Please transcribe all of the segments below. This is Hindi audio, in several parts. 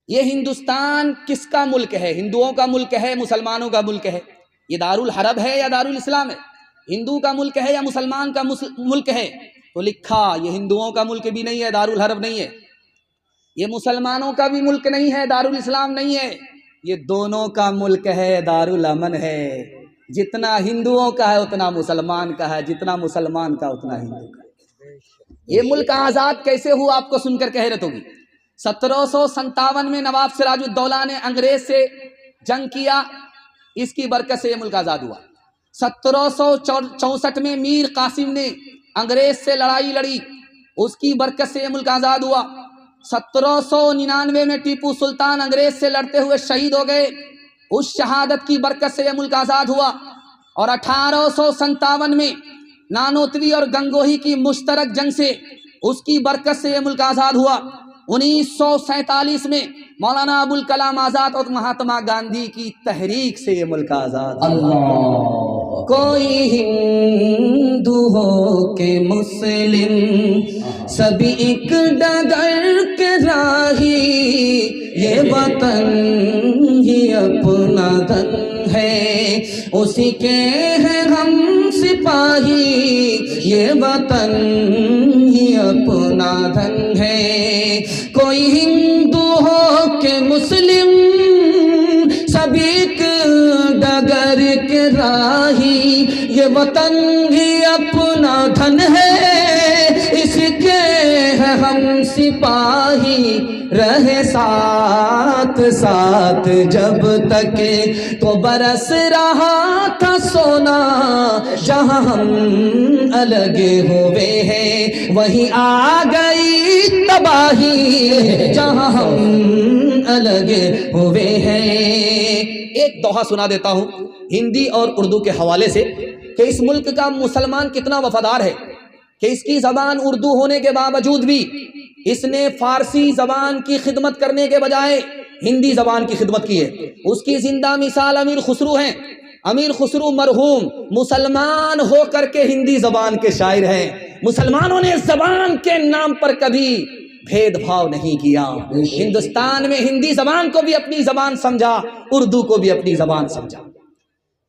ये हिंदुस्तान किसका मुल्क है? हिंदुओं का मुल्क है, मुसलमानों का मुल्क है? ये दारुल हरब है या दारुल इस्लाम है? हिंदू का मुल्क है या मुसलमान का मुल्क है? तो लिखा ये हिंदुओं का मुल्क भी नहीं है, दारुल हरब नहीं है, ये मुसलमानों का भी मुल्क नहीं है, दारुल इस्लाम नहीं है, ये दोनों का मुल्क है, दारुल अमन है। जितना हिंदुओं का है उतना मुसलमान का है, जितना मुसलमान का उतना हिंदू का। ये मुल्क आजाद कैसे हुआ आपको सुनकर कह रहे होगी। 1757 में नवाब सिराजुद्दौला ने अंग्रेज से जंग किया, इसकी बरकत से ये मुल्क आजाद हुआ। 1764 में मीर कासिम ने अंग्रेज से लड़ाई लड़ी, उसकी बरकत से ये मुल्क आजाद हुआ। 1799 में टीपू सुल्तान अंग्रेज से लड़ते हुए शहीद हो गए, उस शहादत की बरकत से यह मुल्क आजाद हुआ। और 1857 में नानोतवी और गंगोही की मुश्तरक जंग से, उसकी बरकत से यह मुल्क आजाद हुआ। 1947 में मौलाना अबुल कलाम आजाद और महात्मा गांधी की तहरीक से यह मुल्क आजाद हुआ। कोई हिंदू हो के मुस्लिम, सभी एक डगर के राही, ये वतन ही अपना धन है, उसी के हैं हम सिपाही, ये वतन ही अपना धन है। कोई हिंदू हो के मुस्लिम, सभी एक डगर के राही, ये वतन ही अपना धन है, इसके है हम सिपाही, रहे साथ साथ जब तक तो बरस रहा था सोना, जहां हम अलग हुए हैं वहीं आ गई तबाही, जहां हम अलग हुए हैं। एक दोहा सुना देता हूं हिंदी और उर्दू के हवाले से कि इस मुल्क का मुसलमान कितना वफादार है कि इसकी ज़बान उर्दू होने के बावजूद भी इसने फारसी ज़बान की खिदमत करने के बजाय हिंदी ज़बान की खिदमत की है। उसकी जिंदा मिसाल अमीर खुसरू हैं। अमीर खुसरू मरहूम मुसलमान होकर के हिंदी ज़बान के शायर हैं। मुसलमानों ने ज़बान के नाम पर कभी भेदभाव नहीं किया। हिंदुस्तान में हिंदी ज़बान को भी अपनी ज़बान समझा, उर्दू को भी अपनी ज़बान समझा।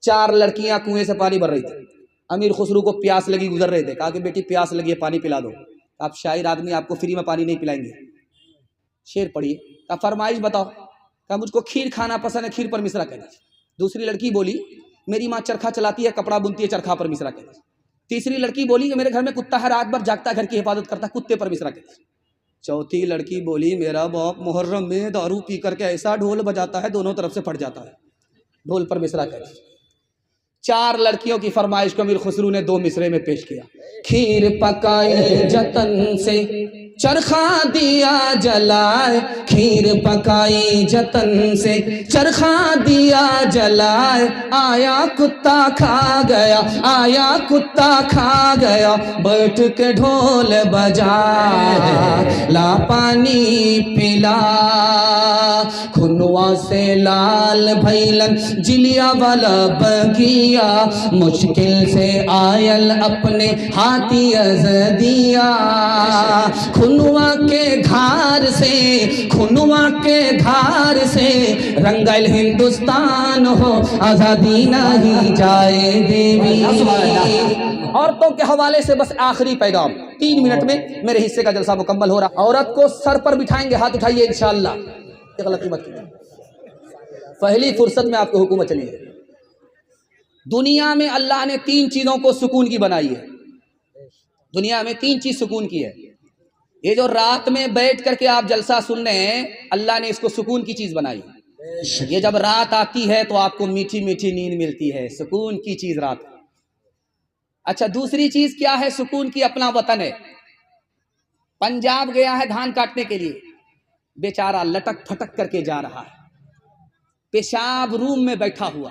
4 लड़कियां कुएं से पानी भर रही थी, अमीर खुसरू को प्यास लगी, गुजर रहे थे, कहा कि बेटी प्यास लगी है, पानी पिला दो। आप शायर आदमी, आपको फ्री में पानी नहीं पिलाएंगे। शेर पढ़िए, का फरमाइश बताओ, का मुझको खीर खाना पसंद है, खीर पर मिश्रा कह दीजिए। दूसरी लड़की बोली मेरी माँ चरखा चलाती है, कपड़ा बुनती है, चरखा पर मिश्रा कह दीजिए। तीसरी लड़की बोली कि मेरे घर में कुत्ता है, रात भर जागता है, घर की हिफाजत करता है, कुत्ते पर मिश्रा कह दीजिए। चौथी लड़की बोली मेरा बाप मुहर्रम में दारू पी करके ऐसा ढोल बजाता है दोनों तरफ से फट जाता है, ढोल पर मिश्रा कह दीजिए। 4 लड़कियों की फरमाइश को अमीर खुसरू ने 2 मिसरे में पेश किया। खीर पकाई जतन से चरखा दिया जलाए, खीर पकाई जतन से चरखा दिया जलाए, आया कुत्ता खा गया, आया कुत्ता खा गया, बैठ के ढोल बजा, ला पानी पिला, खुनवा से लाल भैलन जिलिया वाला बगिया, मुश्किल से आयल अपने हाथी अज़दिया, खुनवा के धार से, खुनवा के धार से रंगल हिंदुस्तान हो, आजादी नहीं जाए देवी। औरतों के हवाले से बस आखिरी पैगाम, 3 मिनट में मेरे हिस्से का जलसा मुकम्मल हो रहा। औरत को सर पर बिठाएंगे, हाथ उठाइए इंशाअल्लाह, गलती मत कीजिए, पहली फुर्सत में आपको हुकूमत चली है। दुनिया में अल्लाह ने 3 चीजों को सुकून की बनाई है। दुनिया में 3 चीज सुकून की है। ये जो रात में बैठ करके आप जलसा सुन रहे हैं, अल्लाह ने इसको सुकून की चीज बनाई। ये जब रात आती है तो आपको मीठी मीठी नींद मिलती है, सुकून की चीज रात। अच्छा, दूसरी चीज क्या है सुकून की? अपना वतन है। पंजाब गया है धान काटने के लिए, बेचारा लटक फटक करके जा रहा है, पेशाब रूम में बैठा हुआ,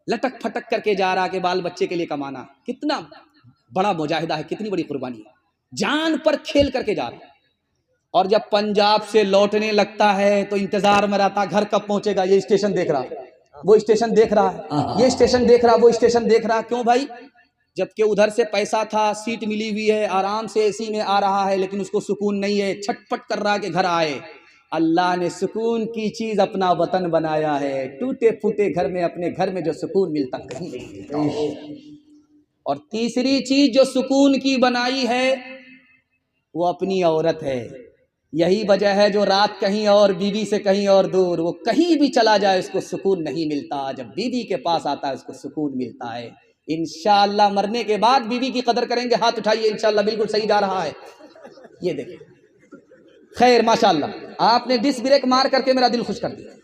लटक फटक करके जा रहा कि बाल बच्चे के लिए कमाना। कितना बड़ा मुजाहिदा है, कितनी बड़ी कुर्बानी है, जान पर खेल करके जा रहा है। और जब पंजाब से लौटने लगता है तो इंतजार में रहता, घर कब पहुंचेगा, ये स्टेशन देख रहा है, वो स्टेशन देख रहा है, ये स्टेशन देख रहा, वो स्टेशन देख रहा। क्यों भाई? जबकि उधर से पैसा था, सीट मिली हुई है, आराम से एसी में आ रहा है, लेकिन उसको सुकून नहीं है, छटपट कर रहा है कि घर आए। अल्लाह ने सुकून की चीज़ अपना वतन बनाया है। टूटे फूटे घर में, अपने घर में जो सुकून मिलता कहीं नहीं मिलता। और तीसरी चीज़ जो सुकून की बनाई है वो अपनी औरत है। यही वजह है जो रात कहीं और, बीवी से कहीं और दूर, वो कहीं भी चला जाए उसको सुकून नहीं मिलता। जब बीवी के पास आता है उसको सुकून मिलता है। इंशाअल्लाह मरने के बाद बीवी की कदर करेंगे। हाथ उठाइए, इंशाअल्लाह बिल्कुल सही जा रहा है। ये देखिए, खैर माशाअल्लाह, आपने डिस्क ब्रेक मार करके मेरा दिल खुश कर दिया।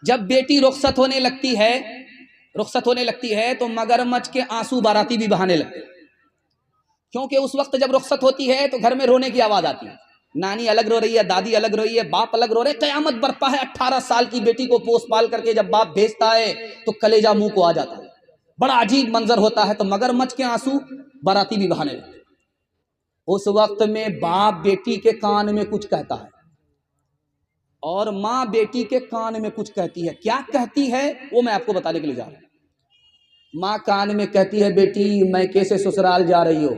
जब बेटी रुखसत होने लगती है तो मगरमच्छ के आंसू बाराती भी बहाने लगते हैं। क्योंकि उस वक्त जब रुखसत होती है तो घर में रोने की आवाज आती है। नानी अलग रो रही है, दादी अलग रो रही है, बाप अलग रो रहे, कयामत बरपा है। 18 साल की बेटी को पोस पाल करके जब बाप भेजता है तो कलेजा मुंह को आ जाता है। बड़ा अजीब मंजर होता है। तो मगरमच्छ के आंसू बाराती भी बहाने लगते। उस वक्त में बाप बेटी के कान में कुछ कहता है और माँ बेटी के कान में कुछ कहती है। क्या कहती है वो मैं आपको बताने के लिए जा रहा हूं। माँ कान में कहती है, बेटी मैं कैसे ससुराल जा रही हो,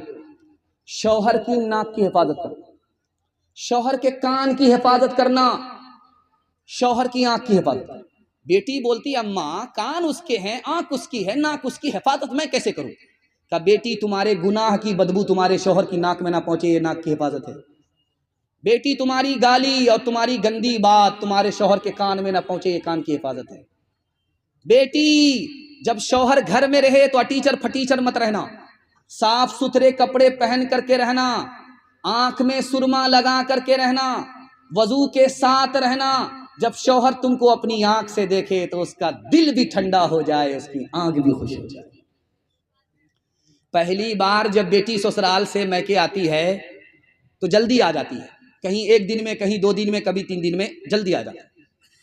शौहर की नाक की हिफाजत करना, शौहर के कान की हिफाजत करना, शौहर की आंख की हिफाजत करना। बेटी बोलती, अम्मा कान उसके हैं, आंख उसकी है, नाक उसकी, हिफाजत मैं कैसे करूं? का बेटी तुम्हारे गुनाह की बदबू तुम्हारे शौहर की नाक में ना पहुंचे, ये नाक की हिफाजत है। बेटी तुम्हारी गाली और तुम्हारी गंदी बात तुम्हारे शौहर के कान में ना पहुंचे, ये कान की हिफाजत है। बेटी जब शौहर घर में रहे तो अटीचर फटीचर मत रहना, साफ सुथरे कपड़े पहन करके रहना, आंख में सुरमा लगा करके रहना, वजू के साथ रहना। जब शौहर तुमको अपनी आंख से देखे तो उसका दिल भी ठंडा हो जाए, उसकी आंख भी खुश हो जाए। पहली बार जब बेटी ससुराल से मैके आती है तो जल्दी आ जाती है, कहीं 1 दिन में, कहीं 2 दिन में, कभी 3 दिन में जल्दी आ जाती है।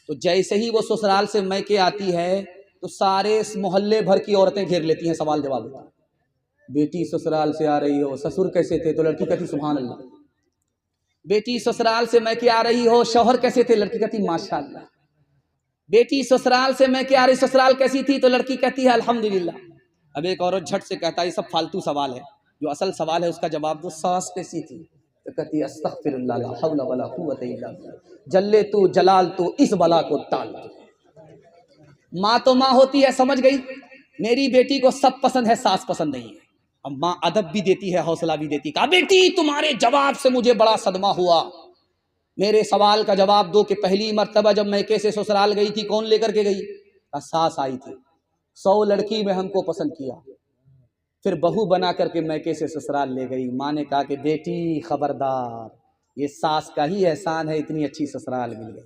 तो जैसे ही वो ससुराल से मैके आती है तो सारे मोहल्ले भर की औरतें घेर लेती हैं, सवाल जवाब होता है। बेटी ससुराल से आ रही हो, ससुर कैसे थे? तो लड़की कहती सुभान अल्लाह। बेटी ससुराल से मैके आ रही हो, शौहर कैसे थे? लड़की कहती माशाअल्लाह। बेटी ससुराल से मैके आ रही, ससुराल कैसी थी? तो लड़की कहती है अल्हम्दुलिल्लाह। अब एक औरत झट से कहता है ये सब फालतू सवाल है, जो असल सवाल है उसका जवाब दो। सास कैसी थी? तो कहती है अस्तगफिरुल्लाह ला हौला वला कुव्वता इल्ला बिल्लाह, जल्ले तू जलाल तू इस बला को टाल। माँ तो माँ होती है, समझ गई मेरी बेटी को सब पसंद है, सास पसंद नहीं है। अब माँ अदब भी देती है, हौसला भी देती। कहा बेटी तुम्हारे जवाब से मुझे बड़ा सदमा हुआ, मेरे सवाल का जवाब दो कि पहली मर्तबा जब मैके से ससुराल गई थी कौन लेकर के गई? सास आई थी, 100 लड़की में हमको पसंद किया, फिर बहू बना करके मैके से ससुराल ले गई। माँ ने कहा कि बेटी खबरदार, ये सास का ही एहसान है, इतनी अच्छी ससुराल मिल गई।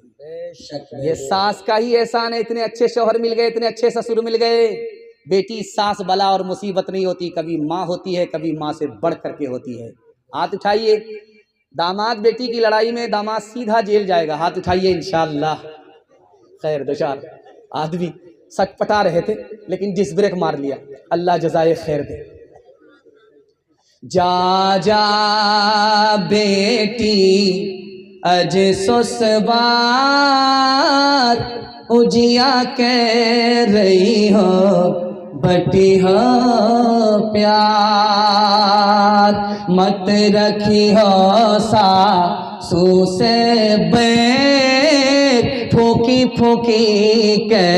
ये सास का ही एहसान है, इतने अच्छे शौहर मिल गए, इतने अच्छे ससुर मिल गए। बेटी सास बला और मुसीबत नहीं होती, कभी माँ होती है, कभी माँ से बढ़ करके होती है। हाथ उठाइए, दामाद बेटी की लड़ाई में दामाद सीधा जेल जाएगा। हाथ उठाइए इंशाअल्लाह। खैर 2-4 आदमी सटपटा रहे थे लेकिन डिस्क ब्रेक मार लिया, अल्लाह जज़ाए खैर दे। जा जा बेटी अज ससुराल उजिया कह रही हो, बटी हो प्यार, मत रखी हो सासू से बैर, फूकी फूकी के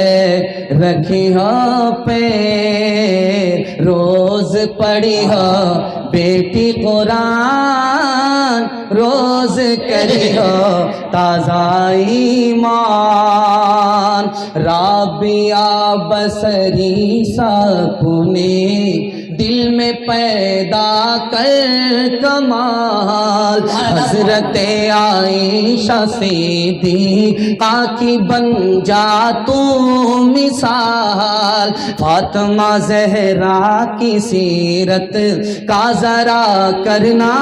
रखी हो पैर, रोज पढ़ी हो बेटी कुरान, रोज करी हो ताज़ा ईमान, राबिया बसरी सपने दिल में पैदा कर कमाल, हजरत आयशा सिद्दीक़ा की बन जा तू मिसाल, फातिमा ज़हरा की सीरत का जरा करना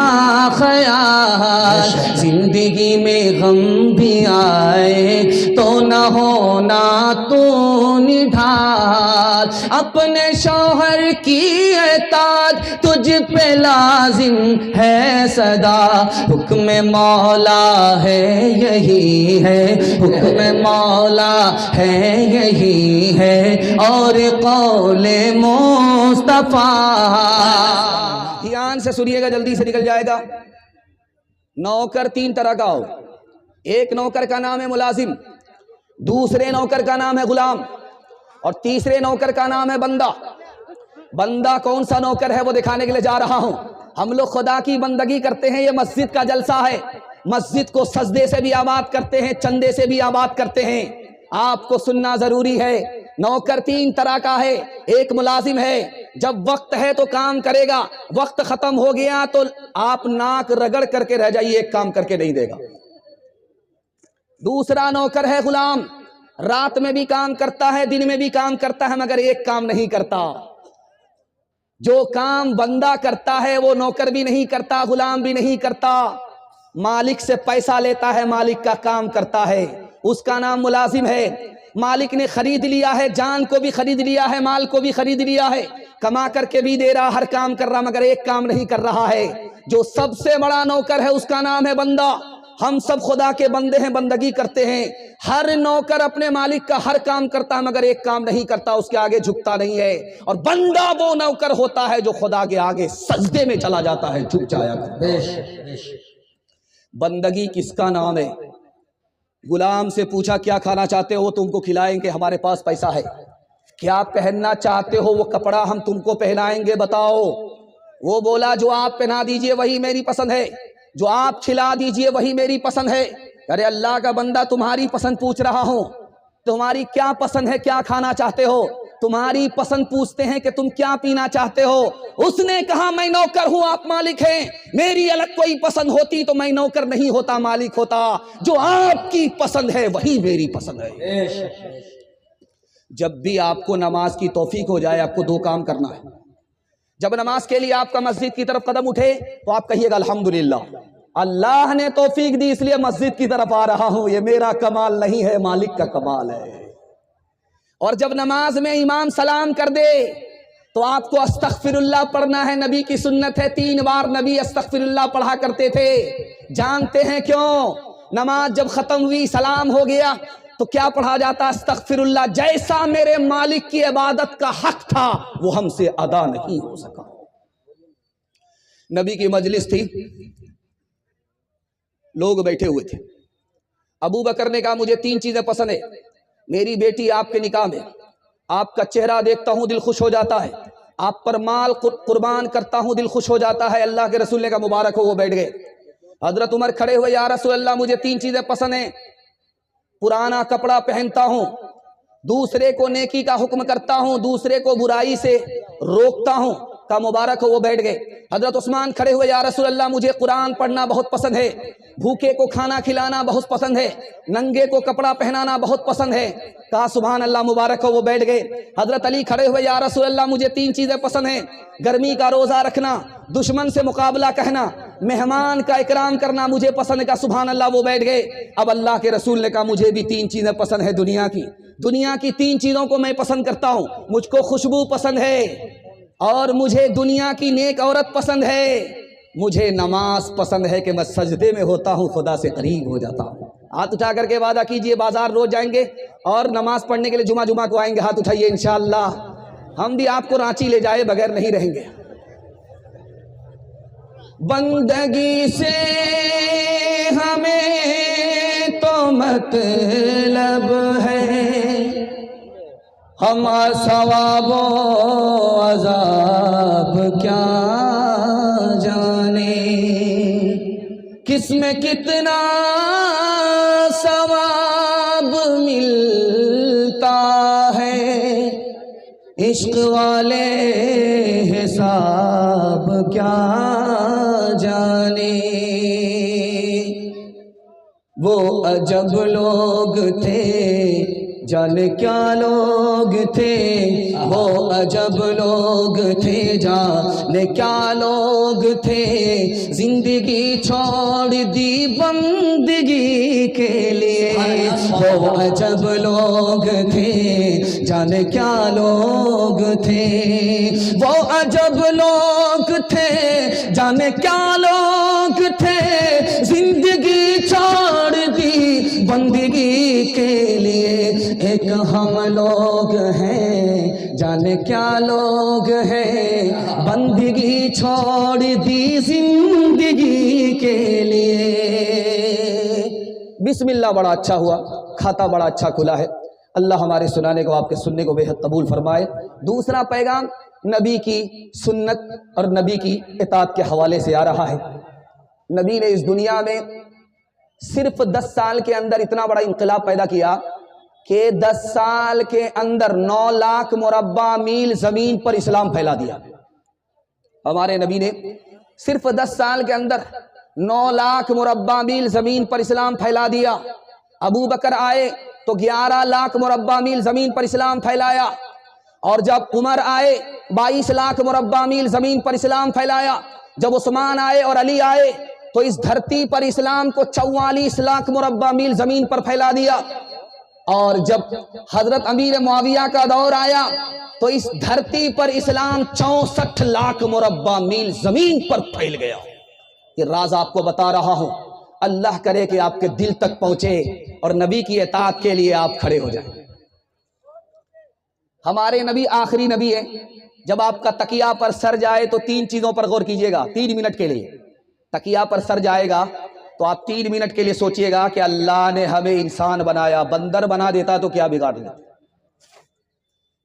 ख्याल, जिंदगी में गम भी आए तो न होना तू निढाल, अपने शौहर की एताद तुझ पे लाजिम है सदा, हुक्म मौला है यही है, हुक्म मौला है यही है, और कौले मुस्तफा। ध्यान से सुनिएगा, जल्दी से निकल जाएगा। नौकर 3 तरह का हो, एक नौकर का नाम है मुलाजिम, दूसरे नौकर का नाम है गुलाम, और तीसरे नौकर का नाम है बंदा। बंदा कौन सा नौकर है वो दिखाने के लिए जा रहा हूं। हम लोग खुदा की बंदगी करते हैं, ये मस्जिद का जलसा है। मस्जिद को सजदे से भी आबाद करते हैं, चंदे से भी आबाद करते हैं। आपको सुनना जरूरी है। नौकर तीन तरह का है। एक मुलाजिम है, जब वक्त है तो काम करेगा, वक्त खत्म हो गया तो आप नाक रगड़ करके रह जाइए, एक काम करके नहीं देगा। दूसरा नौकर है गुलाम, रात में भी काम करता है, दिन में भी काम करता है, मगर एक काम नहीं करता। जो काम बंदा करता है वो नौकर भी नहीं करता, गुलाम भी नहीं करता। मालिक से पैसा लेता है, मालिक का काम करता है, उसका नाम मुलाजिम है। मालिक ने खरीद लिया है, जान को भी खरीद लिया है, माल को भी खरीद लिया है, कमा करके भी दे रहा, हर काम कर रहा, मगर एक काम नहीं कर रहा है। जो सबसे बड़ा नौकर है उसका नाम है बंदा। हम सब खुदा के बंदे हैं, बंदगी करते हैं। हर नौकर अपने मालिक का हर काम करता है, मगर एक काम नहीं करता, उसके आगे झुकता नहीं है। और बंदा वो नौकर होता है जो खुदा के आगे सजदे में चला जाता है, झुक जाया करता है। बंदगी किसका नाम है? गुलाम से पूछा क्या खाना चाहते हो, तुमको खिलाएंगे, हमारे पास पैसा है। क्या पहनना चाहते हो, वो कपड़ा हम तुमको पहनाएंगे, बताओ। वो बोला जो आप पहना दीजिए वही मेरी पसंद है, जो आप खिला दीजिए वही मेरी पसंद है। अरे अल्लाह का बंदा, तुम्हारी पसंद पूछ रहा हूं, तुम्हारी क्या पसंद है, क्या खाना चाहते हो? तुम्हारी पसंद पूछते हैं कि तुम क्या पीना चाहते हो। उसने कहा मैं नौकर हूं, आप मालिक हैं, मेरी अलग कोई पसंद होती तो मैं नौकर नहीं होता, मालिक होता। जो आपकी पसंद है वही मेरी पसंद है। जब भी आपको नमाज की तौफीक हो जाए, आपको दो काम करना है। जब नमाज के लिए आपका मस्जिद की तरफ कदम उठे तो आप कहिएगा अल्हम्दुलिल्लाह, अल्लाह ने तौफीक दी इसलिए मस्जिद की तरफ आ रहा हूं, ये मेरा कमाल नहीं है, मालिक का कमाल है। और जब नमाज में इमाम सलाम कर दे तो आपको अस्तगफिरुल्लाह पढ़ना है, नबी की सुन्नत है, 3 बार नबी अस्तगफिरुल्लाह पढ़ा करते थे। जानते हैं क्यों? नमाज जब खत्म हुई, सलाम हो गया तो क्या पढ़ा जाता? अस्तगफिरुल्लाह, जैसा मेरे मालिक की इबादत का हक था वो हमसे अदा नहीं हो सका। नबी की मजलिस थी, लोग बैठे हुए थे। अबू बकर ने कहा मुझे 3 चीजें पसंद है, मेरी बेटी आपके निकाह में, आपका चेहरा देखता हूं दिल खुश हो जाता है, आप पर माल कुर्बान करता हूं दिल खुश हो जाता है। अल्लाह के रसूल ने कहा मुबारक हो। वो बैठ गए। हजरत उमर खड़े हुए, या रसूल अल्लाह मुझे 3 चीजें पसंद हैं, पुराना कपड़ा पहनता हूं, दूसरे को नेकी का हुक्म करता हूं, दूसरे को बुराई से रोकता हूं। का मुबारक हो। वो बैठ गए। हजरत उस्मान खड़े हुए, या रसूल अल्लाह मुझे कुरान पढ़ना बहुत पसंद है, भूखे को खाना खिलाना बहुत पसंद है, नंगे को कपड़ा पहनाना बहुत पसंद है। कहा सुभान अल्लाह, मुबारक हो। वो बैठ गए। हजरत अली खड़े हुए, या रसूल अल्लाह मुझे 3 चीजें पसंद हैं, गर्मी का रोजा रखना, दुश्मन से मुकाबला कहना, मेहमान का इकराम करना मुझे पसंद। का सुभान अल्लाह। वो बैठ गए। अब अल्लाह के रसूल ने कहा मुझे भी 3 चीजें पसंद है दुनिया की 3 चीजों को मैं पसंद करता हूं। मुझको खुशबू पसंद है, और मुझे दुनिया की नेक औरत पसंद है, मुझे नमाज पसंद है कि मैं सजदे में होता हूं, खुदा से करीब हो जाता हूं। हाथ उठा करके वादा कीजिए, बाजार रोज जाएंगे और नमाज पढ़ने के लिए जुमा को आएंगे। हाथ उठाइए, इंशाअल्लाह हम भी आपको रांची ले जाए बगैर नहीं रहेंगे। बंदगी से हमें तो मतलब है, हम सवाबो अज़ाब क्या जाने, किसमें कितना सवाब मिलता है, इश्क वाले हिसाब क्या जाने। वो अजब लोग थे, जाने क्या लोग थे, वो अजब लोग थे, जाने क्या लोग थे, जिंदगी छोड़ दी बंदगी के लिए। वो अजब लोग थे, जाने क्या लोग थे, वो अजब लोग थे, जाने क्या लोग थे, जिंदगी छोड़ दी बंदगी के लिए। एक हम लोग हैं, जाने क्या लोग हैं, बंदगी छोड़ दी जिंदगी के लिए। बिस्मिल्लाह बड़ा अच्छा हुआ, खाता बड़ा अच्छा खुला है। अल्लाह हमारे सुनाने को, आपके सुनने को बेहद कबूल फरमाए। दूसरा पैगाम नबी की सुन्नत और नबी की इताअत के हवाले से आ रहा है। नबी ने इस दुनिया में सिर्फ 10 साल के अंदर इतना बड़ा इंकलाब पैदा किया कि 10 साल के अंदर 9 लाख मुरब्बा मील जमीन पर इस्लाम फैला दिया। हमारे नबी ने सिर्फ 10 साल के अंदर 9 लाख मुरब्बा मील जमीन पर इस्लाम फैला दिया। अबू बकर आए तो 11 लाख मुरब्बा मील जमीन पर इस्लाम फैलाया, और जब उमर आए 22 लाख मुरब्बा मील जमीन पर इस्लाम फैलाया। जब उस्मान आए और अली आए तो इस धरती पर इस्लाम को 44 लाख मुरब्बा मील जमीन पर फैला दिया। और जब हजरत अमीर मुआविया का दौर आया तो इस धरती पर इस्लाम 64 लाख मुरब्बा मील जमीन पर फैल गया। ये राज आपको बता रहा हूं, अल्लाह करे कि आपके दिल तक पहुंचे और नबी की इताअत के लिए आप खड़े हो जाएं। हमारे नबी आखिरी नबी है। जब आपका तकिया पर सर जाए तो 3 चीजों पर गौर कीजिएगा। 3 मिनट के लिए तकिया पर सर जाएगा तो आप 3 मिनट के लिए सोचिएगा कि अल्लाह ने हमें इंसान बनाया, बंदर बना देता तो क्या बिगाड़ देता।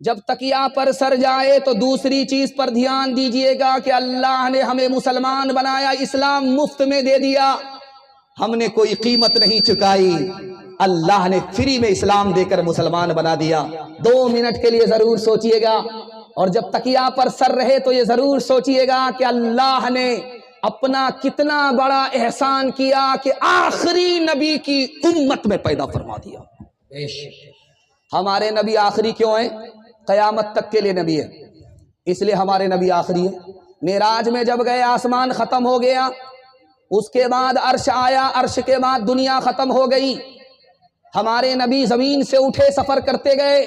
जब तकिया पर सर जाए तो दूसरी चीज पर ध्यान दीजिएगा कि अल्लाह ने हमें मुसलमान बनाया, इस्लाम मुफ्त में दे दिया, हमने कोई कीमत नहीं चुकाई, अल्लाह ने फ्री में इस्लाम देकर मुसलमान बना दिया। 2 मिनट के लिए जरूर सोचिएगा। और जब तकिया पर सर रहे तो ये जरूर सोचिएगा कि अल्लाह ने अपना कितना बड़ा एहसान किया कि आखिरी नबी की उम्मत में पैदा फरमा दिया। हमारे नबी आखिरी क्यों हैं? कयामत तक के लिए नबी है, इसलिए हमारे नबी आखिरी है। मेराज में जब गए आसमान खत्म हो गया, उसके बाद अर्श आया, अर्श के बाद दुनिया खत्म हो गई। हमारे नबी जमीन से उठे, सफर करते गए,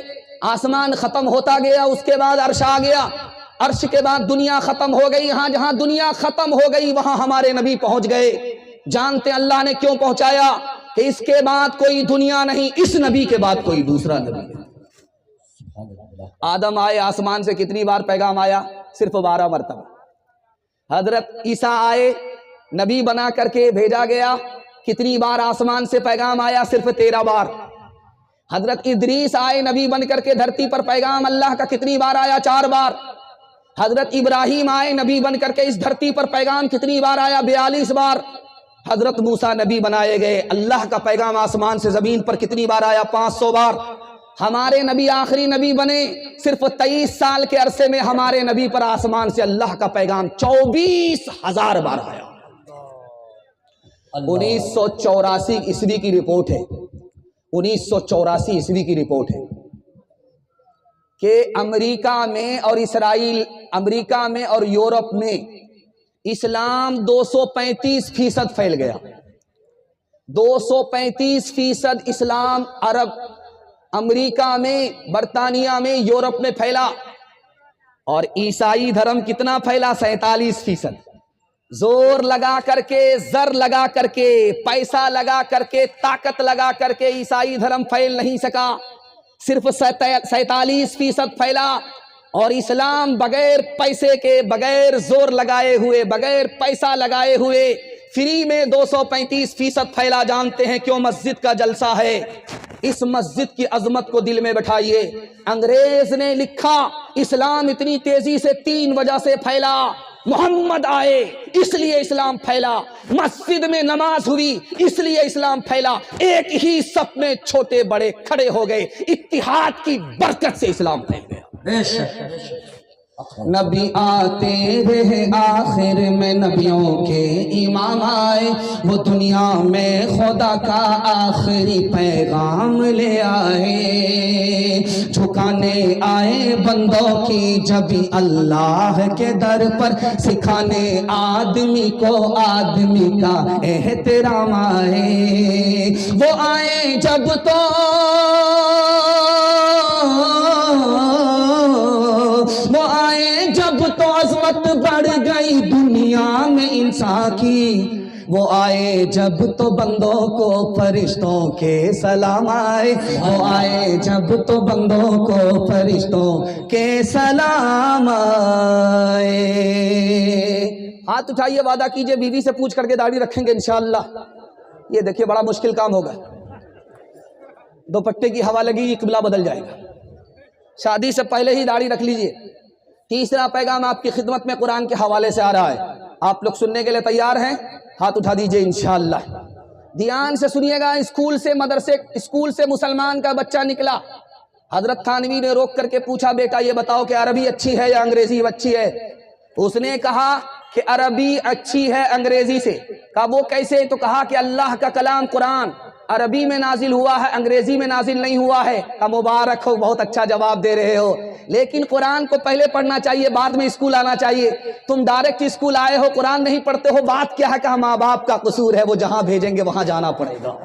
आसमान खत्म होता गया, उसके बाद अर्श आ गया, अर्श के बाद दुनिया खत्म हो गई। यहां जहां दुनिया खत्म हो गई वहां हमारे नबी पहुंच गए। जानते अल्लाह ने क्यों पहुंचाया? कि इसके बाद कोई दुनिया नहीं, इस नबी के बाद कोई दूसरा नबी नहीं। आदम आए, आसमान से कितनी बार पैगाम आया? सिर्फ 12 मरतबा। हजरत ईसा आए, नबी बना करके भेजा गया, कितनी बार आसमान से पैगाम आया? सिर्फ 13 बार। हजरत इदरीस आए, नबी बन करके धरती पर पैगाम अल्लाह का कितनी बार आया? 4 बार। हजरत इब्राहिम आए, नबी बन करके इस धरती पर पैगाम कितनी बार आया? 42 बार। हजरत मूसा नबी बनाए गए, अल्लाह का पैगाम आसमान से जमीन पर कितनी बार आया? 500 बार। हमारे नबी आखिरी नबी बने, सिर्फ 23 साल के अरसे में हमारे नबी पर आसमान से अल्लाह का पैगाम 24,000 बार आया। 1984 ईस्वी की रिपोर्ट है, 1984 ईस्वी की रिपोर्ट है कि अमेरिका में और इसराइल, अमेरिका में और यूरोप में इस्लाम 235% फैल गया। 235% इस्लाम अरब, अमेरिका में, बर्तानिया में, यूरोप में फैला। और ईसाई धर्म कितना फैला? 47%। जोर लगा करके, जर लगा करके, पैसा लगा करके, ताकत लगा करके ईसाई धर्म फैल नहीं सका, सिर्फ 47% फैला। और इस्लाम बगैर पैसे के, बगैर जोर लगाए हुए, बगैर पैसा लगाए हुए फ्री में 235% फैला। जानते हैं क्यों? मस्जिद का जलसा है। इस मस्जिद की अजमत को दिल में बैठाइए। अंग्रेज ने लिखा इस्लाम इतनी तेजी से 3 वजह से फैला। मोहम्मद आए इसलिए इस्लाम फैला, मस्जिद में नमाज हुई इसलिए इस्लाम फैला, एक ही सफ में छोटे बड़े खड़े हो गए, इत्तिहाद की बरकत से इस्लाम फैल गया। नबी आते रहे, आखिर में नबियों के इमाम आए, वो दुनिया में खुदा का आखिरी पैगाम ले आए। झुकाने आए बंदों की जबी अल्लाह के दर पर, सिखाने आदमी को आदमी का एहतराम आए। वो आए जब तो अज़मत बढ़ गई दुनिया में इंसान की। वो आए जब तो बंदों को फरिश्तों के सलाम आए। वो आए जब तो बंदों को फरिश्तों के सलाम आए। हाथ उठाइए, वादा कीजिए बीवी से पूछ करके दाढ़ी रखेंगे इंशाअल्लाह। ये देखिए बड़ा मुश्किल काम होगा, दुपट्टे की हवा लगी किबला बदल जाएगा। शादी से पहले ही दाढ़ी रख लीजिए। तीसरा पैगाम आपकी खिदमत में कुरान के हवाले से आ रहा है, आप लोग सुनने के लिए तैयार हैं? हाथ उठा दीजिए इंशाअल्लाह। ध्यान से सुनिएगा। स्कूल से मुसलमान का बच्चा निकला। हजरत थानवी ने रोक करके पूछा, बेटा ये बताओ कि अरबी अच्छी है या अंग्रेजी अच्छी है? उसने कहा कि अरबी अच्छी है अंग्रेजी से। कहा वो कैसे? तो कहा कि अल्लाह का कलाम कुरान अरबी में नाजिल हुआ है, अंग्रेजी में नाजिल नहीं हुआ है। कहा मुबारक हो, बहुत अच्छा जवाब दे रहे हो, लेकिन कुरान को पहले पढ़ना चाहिए, बाद में स्कूल आना चाहिए। तुम डायरेक्ट स्कूल आए हो, कुरान नहीं पढ़ते हो, बात क्या है? कहा माँ बाप का कसूर है, वो जहां भेजेंगे वहां जाना पड़ेगा।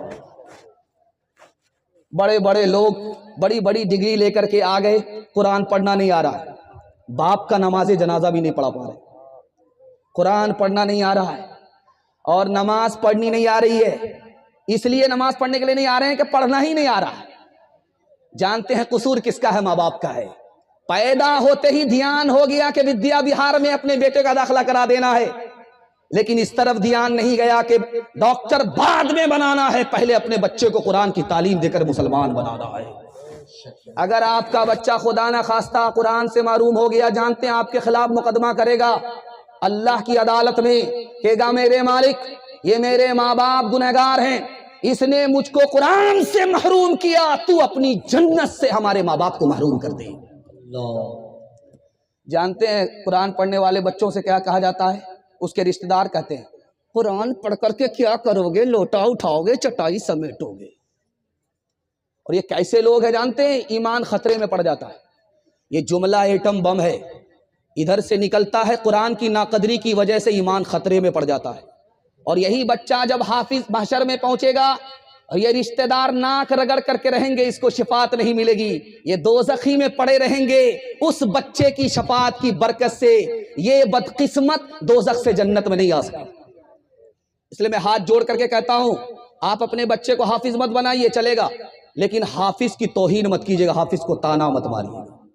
बड़े बड़े लोग बड़ी बड़ी डिग्री लेकर के आ गए, कुरान पढ़ना नहीं आ रहा है, बाप का नमाज जनाजा भी नहीं पढ़ा पा रहे, कुरान पढ़ना नहीं आ रहा है और नमाज पढ़नी नहीं आ रही है। इसलिए नमाज पढ़ने के लिए नहीं आ रहे हैं कि पढ़ना ही नहीं आ रहा है। जानते हैं कसूर किसका है? माँ बाप का है। पैदा होते ही ध्यान हो गया कि विद्या विहार में अपने बेटे का दाखिला करा देना है, लेकिन इस तरफ ध्यान नहीं गया कि डॉक्टर बाद में बनाना है, पहले अपने बच्चे को कुरान की तालीम देकर मुसलमान बनाना है। अगर आपका बच्चा खुदा ना खास्ता कुरान से मारूम हो गया, जानते हैं आपके खिलाफ मुकदमा करेगा अल्लाह की अदालत में, कहेगा मेरे मालिक ये मेरे माँ बाप गुनहगार हैं, इसने मुझको कुरान से महरूम किया, तू अपनी जन्नत से हमारे माँ बाप को महरूम कर दे। जानते हैं कुरान पढ़ने वाले बच्चों से क्या कहा जाता है? उसके रिश्तेदार कहते हैं कुरान पढ़ करके क्या करोगे? लोटा उठाओगे, चटाई समेटोगे। और ये कैसे लोग हैं जानते हैं? ईमान खतरे में पड़ जाता है। ये जुमला एटम बम है, इधर से निकलता है, कुरान की नाकदरी की वजह से ईमान खतरे में पड़ जाता है। और यही बच्चा जब हाफिज महशर में पहुंचेगा और ये रिश्तेदार नाक रगड़ करके रहेंगे, इसको शफात नहीं मिलेगी, ये दोज़खी में पड़े रहेंगे। उस बच्चे की शफात की बरकत से ये बदकिस्मत दोज़ख से जन्नत में नहीं आ सकता। इसलिए मैं हाथ जोड़ करके कहता हूं, आप अपने बच्चे को हाफिज मत बनाइए, चलेगा, लेकिन हाफिज की तौहीन मत कीजिएगा, हाफिज को ताना मत मारिएगा।